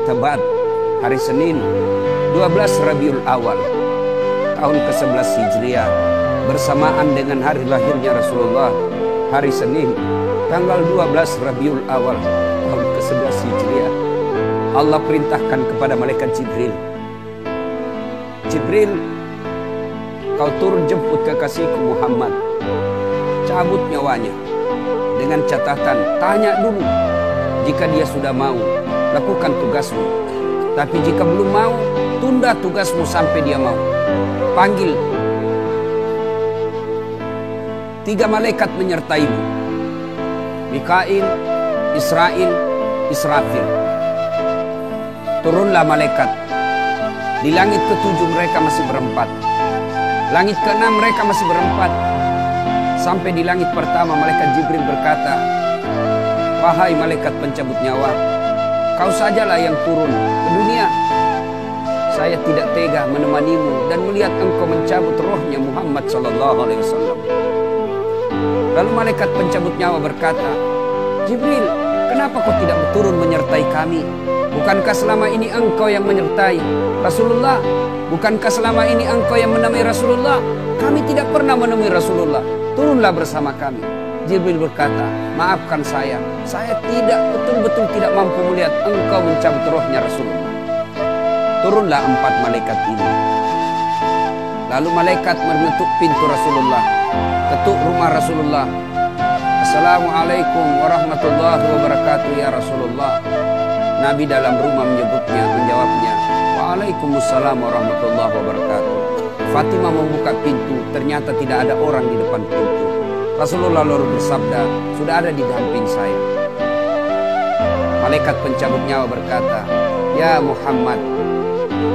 Tabat, hari Senin 12 Rabiul Awal tahun ke-11 Hijriah, bersamaan dengan hari lahirnya Rasulullah, hari Senin tanggal 12 Rabiul Awal tahun ke-11 Hijriah. Allah perintahkan kepada malaikat Jibril, Jibril, kau turun jemput kekasihku Muhammad, cabut nyawanya. Dengan catatan, tanya dulu, jika dia sudah mau, lakukan tugasmu. Tapi jika belum mau, tunda tugasmu sampai dia mau. Panggil 3 malaikat menyertaimu, Mikail, Israil, Israfil. Turunlah malaikat. Di langit ke-7 mereka masih berempat, langit ke-6 mereka masih berempat. Sampai di langit pertama malaikat Jibril berkata, wahai malaikat pencabut nyawa, kau sajalah yang turun ke dunia. Saya tidak tega menemanimu dan melihat engkau mencabut rohnya Muhammad SAW. Lalu malaikat pencabut nyawa berkata, Jibril, kenapa kau tidak turun menyertai kami? Bukankah selama ini engkau yang menyertai Rasulullah? Bukankah selama ini engkau yang menemui Rasulullah? Kami tidak pernah menemui Rasulullah. Turunlah bersama kami. Jibril berkata, maafkan saya betul-betul tidak mampu melihat engkau mencabut rohnya Rasulullah. Turunlah 4 malaikat ini. Lalu malaikat mengetuk pintu Rasulullah, ketuk rumah Rasulullah. Assalamualaikum warahmatullahi wabarakatuh ya Rasulullah. Nabi dalam rumah menjawabnya, waalaikumsalam warahmatullahi wabarakatuh. Fatimah membuka pintu, ternyata tidak ada orang di depan pintu. Rasulullah lalu bersabda, sudah ada di samping saya. Malaikat pencabut nyawa berkata, ya Muhammad,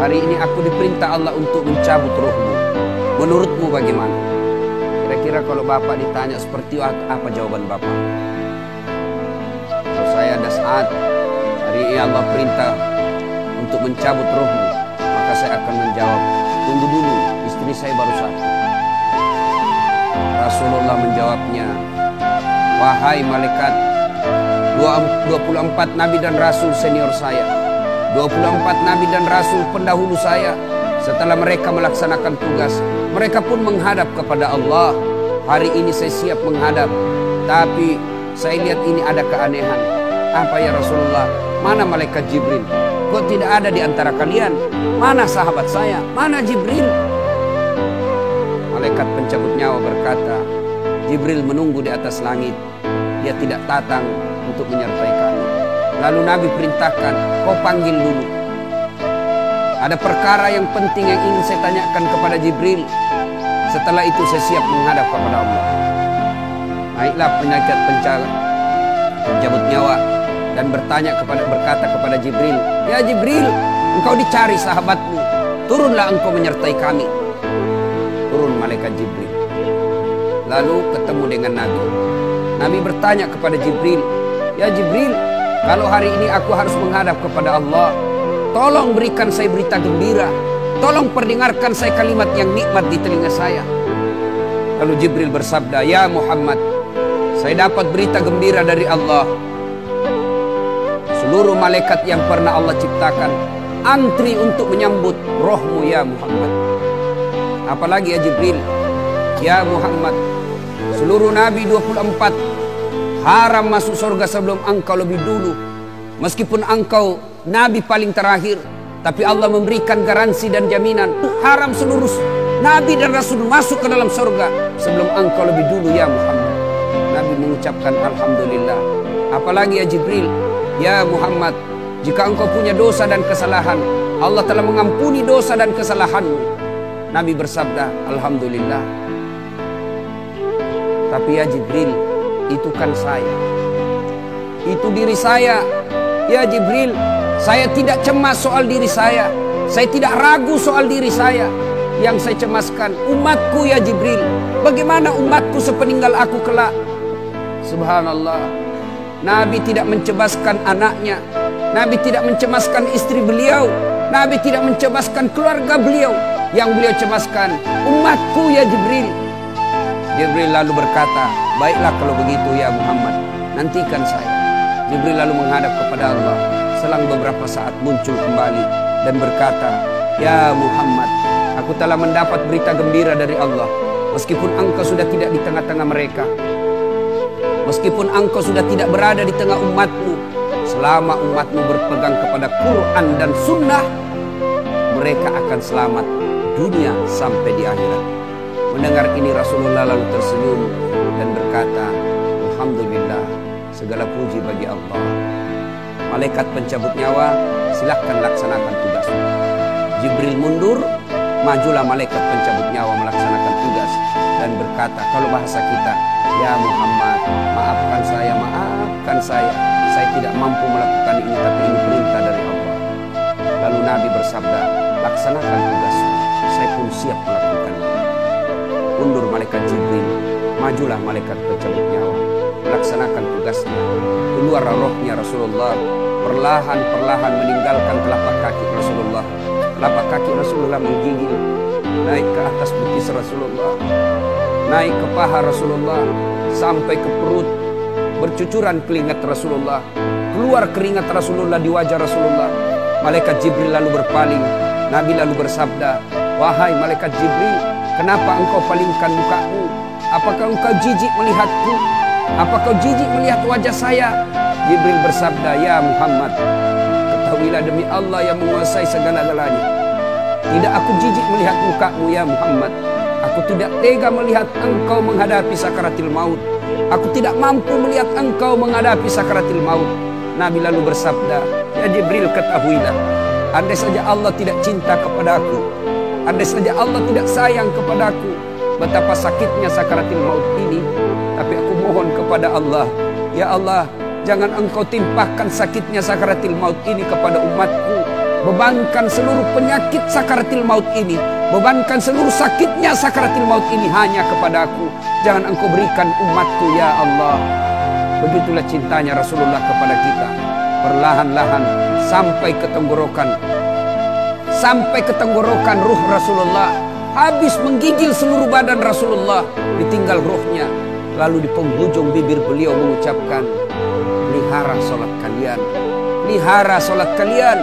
hari ini aku diperintah Allah untuk mencabut rohmu. Menurutmu bagaimana? Kira-kira kalau Bapak ditanya seperti apa jawaban Bapak? Kalau saya ada saat hari ini Allah perintah untuk mencabut rohmu, maka saya akan menjawab, tunggu dulu, istri saya baru 1. Rasulullah menjawabnya, wahai malaikat, 24 nabi dan rasul senior saya, 24 nabi dan rasul pendahulu saya, setelah mereka melaksanakan tugas, mereka pun menghadap kepada Allah. Hari ini saya siap menghadap, tapi saya lihat ini ada keanehan. Apa ya Rasulullah? Mana malaikat Jibril? Kok tidak ada di antara kalian? Mana sahabat saya? Mana Jibril? Malaikat pencabut nyawa berkata, Jibril menunggu di atas langit. Dia tidak datang untuk menyertai kami. Lalu Nabi perintahkan, kau panggil dulu. Ada perkara yang penting yang ingin saya tanyakan kepada Jibril. Setelah itu saya siap menghadap kepada Allah. Naiklah malaikat pencabut nyawa dan berkata kepada Jibril, ya Jibril, engkau dicari sahabatmu, turunlah engkau menyertai kami. Turun malaikat Jibril, lalu ketemu dengan Nabi. Nabi bertanya kepada Jibril, ya Jibril, kalau hari ini aku harus menghadap kepada Allah, tolong berikan saya berita gembira, tolong perdengarkan saya kalimat yang nikmat di telinga saya. Lalu Jibril bersabda, ya Muhammad, saya dapat berita gembira dari Allah. Seluruh malaikat yang pernah Allah ciptakan antri untuk menyambut rohmu ya Muhammad. Apalagi ya Jibril, ya Muhammad, seluruh nabi 24 haram masuk surga sebelum engkau lebih dulu. Meskipun engkau nabi paling terakhir, tapi Allah memberikan garansi dan jaminan haram seluruh nabi dan rasul masuk ke dalam surga sebelum engkau lebih dulu ya Muhammad. Nabi mengucapkan alhamdulillah. Apalagi ya Jibril, ya Muhammad, jika engkau punya dosa dan kesalahan, Allah telah mengampuni dosa dan kesalahanmu. Nabi bersabda, alhamdulillah. Tapi ya Jibril, itu kan saya, itu diri saya. Ya Jibril, saya tidak cemas soal diri saya tidak ragu soal diri saya. Yang saya cemaskan umatku ya Jibril. Bagaimana umatku sepeninggal aku kelak? Subhanallah, Nabi tidak mencemaskan anaknya, Nabi tidak mencemaskan istri beliau, Nabi tidak mencemaskan keluarga beliau. Yang beliau cemaskan umatku ya Jibril. Jibril lalu berkata, baiklah kalau begitu ya Muhammad, nantikan saya. Jibril lalu menghadap kepada Allah. Selang beberapa saat muncul kembali dan berkata, "Ya Muhammad, aku telah mendapat berita gembira dari Allah. Meskipun engkau sudah tidak di tengah-tengah mereka, meskipun engkau sudah tidak berada di tengah umatmu, selama umatmu berpegang kepada Quran dan Sunnah, mereka akan selamat dunia sampai di akhirat." Mendengar ini Rasulullah lalu tersenyum dan berkata, "Alhamdulillah, segala puji bagi Allah. Malaikat pencabut nyawa, silahkan laksanakan tugasmu." Jibril mundur, majulah malaikat pencabut nyawa melaksanakan tugas dan berkata, kalau bahasa kita, "Ya Muhammad, maafkan saya tidak mampu melakukan ini, tapi ini perintah dari Allah." Lalu Nabi bersabda, "Laksanakan tugasmu, saya pun siap melakukannya." Mundur malaikat Jibril, majulah malaikat pencabut nyawa melaksanakan tugasnya. Keluar rohnya Rasulullah, perlahan-perlahan meninggalkan telapak kaki Rasulullah. Telapak kaki Rasulullah menggigil, naik ke atas betis Rasulullah, naik ke paha Rasulullah, sampai ke perut. Bercucuran keringat Rasulullah, keluar keringat Rasulullah di wajah Rasulullah. Malaikat Jibril lalu berpaling. Nabi lalu bersabda, "Wahai malaikat Jibril, kenapa engkau palingkan mukamu? Apakah engkau jijik melihatku? Apakah kau jijik melihat wajah saya?" Jibril bersabda, "Ya Muhammad, ketahuilah demi Allah yang menguasai segala-galanya, tidak aku jijik melihat mukamu ya Muhammad. Aku tidak tega melihat engkau menghadapi sakaratil maut. Aku tidak mampu melihat engkau menghadapi sakaratil maut." Nabi lalu bersabda, "Ya Jibril, ketahuilah, andai saja Allah tidak cinta kepadaku, andai saja Allah tidak sayang kepadaku, betapa sakitnya sakaratil maut ini. Tapi aku mohon kepada Allah, ya Allah, jangan engkau timpahkan sakitnya sakaratil maut ini kepada umatku. Bebankan seluruh penyakit sakaratil maut ini, bebankan seluruh sakitnya sakaratil maut ini hanya kepadaku. Jangan engkau berikan umatku ya Allah." Begitulah cintanya Rasulullah kepada kita. Perlahan-lahan sampai ke tenggorokan ruh Rasulullah. Habis menggigil seluruh badan Rasulullah, ditinggal ruhnya. Lalu di penghujung bibir beliau mengucapkan, "Pelihara salat kalian, pelihara salat kalian,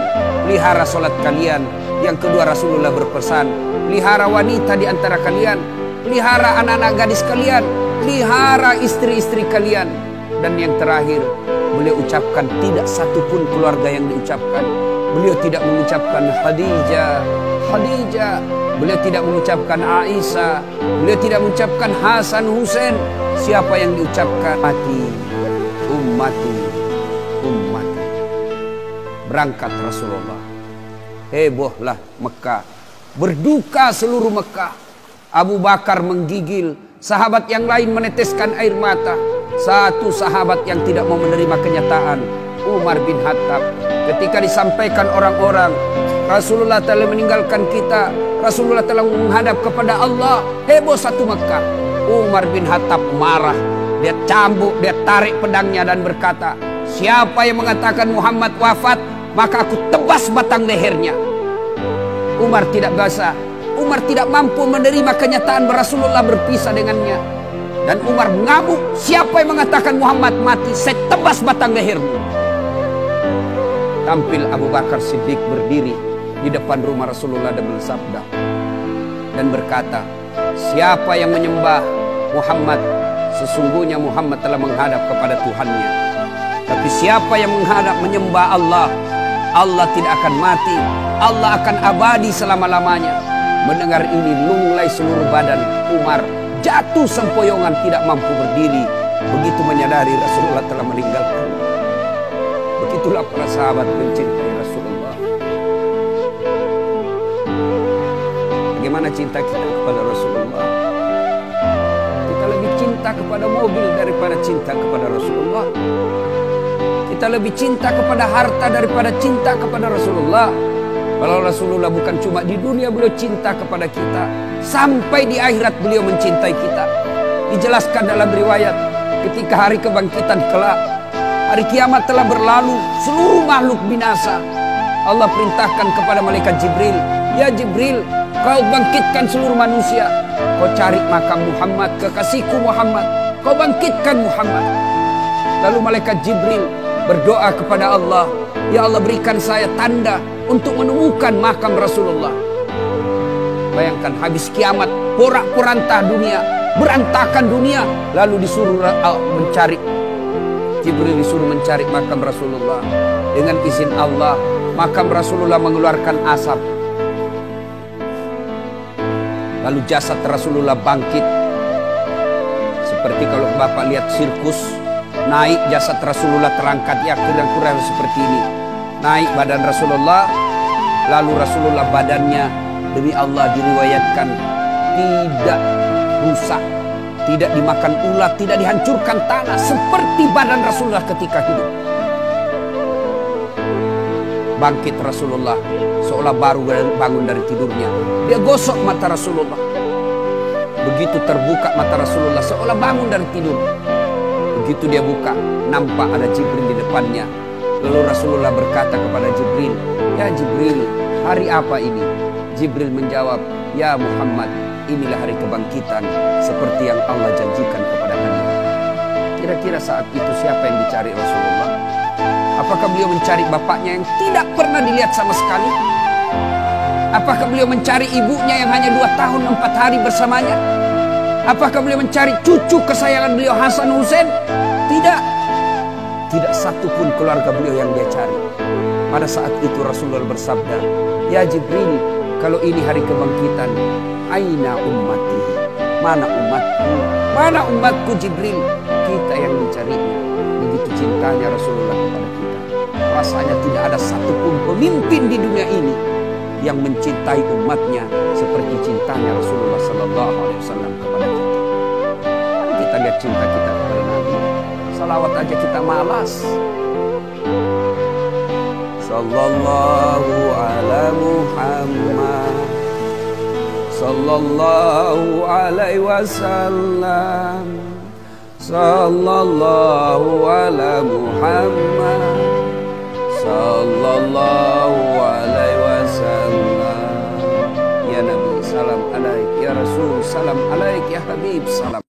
pelihara salat kalian." Yang kedua Rasulullah berpesan, pelihara wanita di antara kalian, pelihara anak-anak gadis kalian, pelihara istri-istri kalian. Dan yang terakhir beliau ucapkan, tidak satupun keluarga yang diucapkan. Beliau tidak mengucapkan Khadijah, Khadijah. Beliau tidak mengucapkan Aisyah. Beliau tidak mengucapkan Hasan, Husain. Siapa yang diucapkan? Ummati, ummati, ummati. Berangkat Rasulullah. Hebohlah Mekah. Berduka seluruh Mekah. Abu Bakar menggigil. Sahabat yang lain meneteskan air mata. Satu sahabat yang tidak mau menerima kenyataan, Umar bin Khattab. Ketika disampaikan orang-orang, Rasulullah telah meninggalkan kita, Rasulullah telah menghadap kepada Allah, heboh satu Mekah. Umar bin Khattab marah. Dia cambuk, dia tarik pedangnya dan berkata, "Siapa yang mengatakan Muhammad wafat, maka aku tebas batang lehernya." Umar tidak bisa. Umar tidak mampu menerima kenyataan Rasulullah berpisah dengannya. Dan Umar mengamuk, "Siapa yang mengatakan Muhammad mati, saya tebas batang lehermu." Tampil Abu Bakar Siddiq berdiri di depan rumah Rasulullah dan bersabda dan berkata, "Siapa yang menyembah Muhammad, sesungguhnya Muhammad telah menghadap kepada Tuhannya. Tapi siapa yang menyembah Allah, Allah tidak akan mati, Allah akan abadi selama-lamanya." Mendengar ini lunglai seluruh badan Umar, jatuh sempoyongan tidak mampu berdiri. Begitu menyadari Rasulullah telah meninggalkan. Begitulah para sahabat mencintai Rasulullah. Bagaimana cinta kita kepada Rasulullah? Kita lebih cinta kepada mobil daripada cinta kepada Rasulullah. Kita lebih cinta kepada harta daripada cinta kepada Rasulullah. Kalau Rasulullah bukan cuma di dunia beliau cinta kepada kita, sampai di akhirat beliau mencintai kita. Dijelaskan dalam riwayat, ketika hari kebangkitan kelak, hari kiamat telah berlalu, seluruh makhluk binasa. Allah perintahkan kepada malaikat Jibril, "Ya Jibril, kau bangkitkan seluruh manusia. Kau cari makam Muhammad, kekasihku Muhammad. Kau bangkitkan Muhammad." Lalu malaikat Jibril berdoa kepada Allah, ya Allah berikan saya tanda untuk menemukan makam Rasulullah. Bayangkan habis kiamat, porak-poranda dunia, berantakan dunia, lalu disuruh mencari, Jibril disuruh mencari makam Rasulullah. Dengan izin Allah, makam Rasulullah mengeluarkan asap. Lalu jasad Rasulullah bangkit. Seperti kalau Bapak lihat sirkus, naik jasad Rasulullah terangkat, ya kurang-kurang seperti ini. Naik badan Rasulullah, lalu Rasulullah badannya demi Allah diriwayatkan tidak rusak, tidak dimakan ulat, tidak dihancurkan tanah, seperti badan Rasulullah ketika hidup. Bangkit Rasulullah seolah baru bangun dari tidurnya. Dia gosok mata Rasulullah. Begitu terbuka mata Rasulullah seolah bangun dari tidur. Begitu dia buka, nampak ada Jibril di depannya. Lalu Rasulullah berkata kepada Jibril, ya Jibril, hari apa ini? Jibril menjawab, ya Muhammad, inilah hari kebangkitan seperti yang Allah janjikan kepada kami. Kira-kira saat itu siapa yang dicari Rasulullah? Apakah beliau mencari bapaknya yang tidak pernah dilihat sama sekali? Apakah beliau mencari ibunya yang hanya 2 tahun 4 hari bersamanya? Apakah beliau mencari cucu kesayangan beliau Hasan Hussein? Tidak. Tidak satu pun keluarga beliau yang dia cari. Pada saat itu Rasulullah bersabda, ya Jibril, kalau ini hari kebangkitan, aina ummati? Mana umatku? Mana umatku Jibril? Kita yang mencarinya. Begitu cintanya Rasulullah kepada kita. Rasanya tidak ada satupun pemimpin di dunia ini yang mencintai umatnya seperti cintanya Rasulullah SAW kepada kita. Kita lihat cinta kita kepada Nabi. Salawat aja kita malas. Sallallahu ala Muhammad, sallallahu alaihi wasallam, sallallahu ala Muhammad, sallallahu alaihi wasallam. Ya Nabi, salam alaik. Ya Rasul, salam alaik. Ya Habib, salam.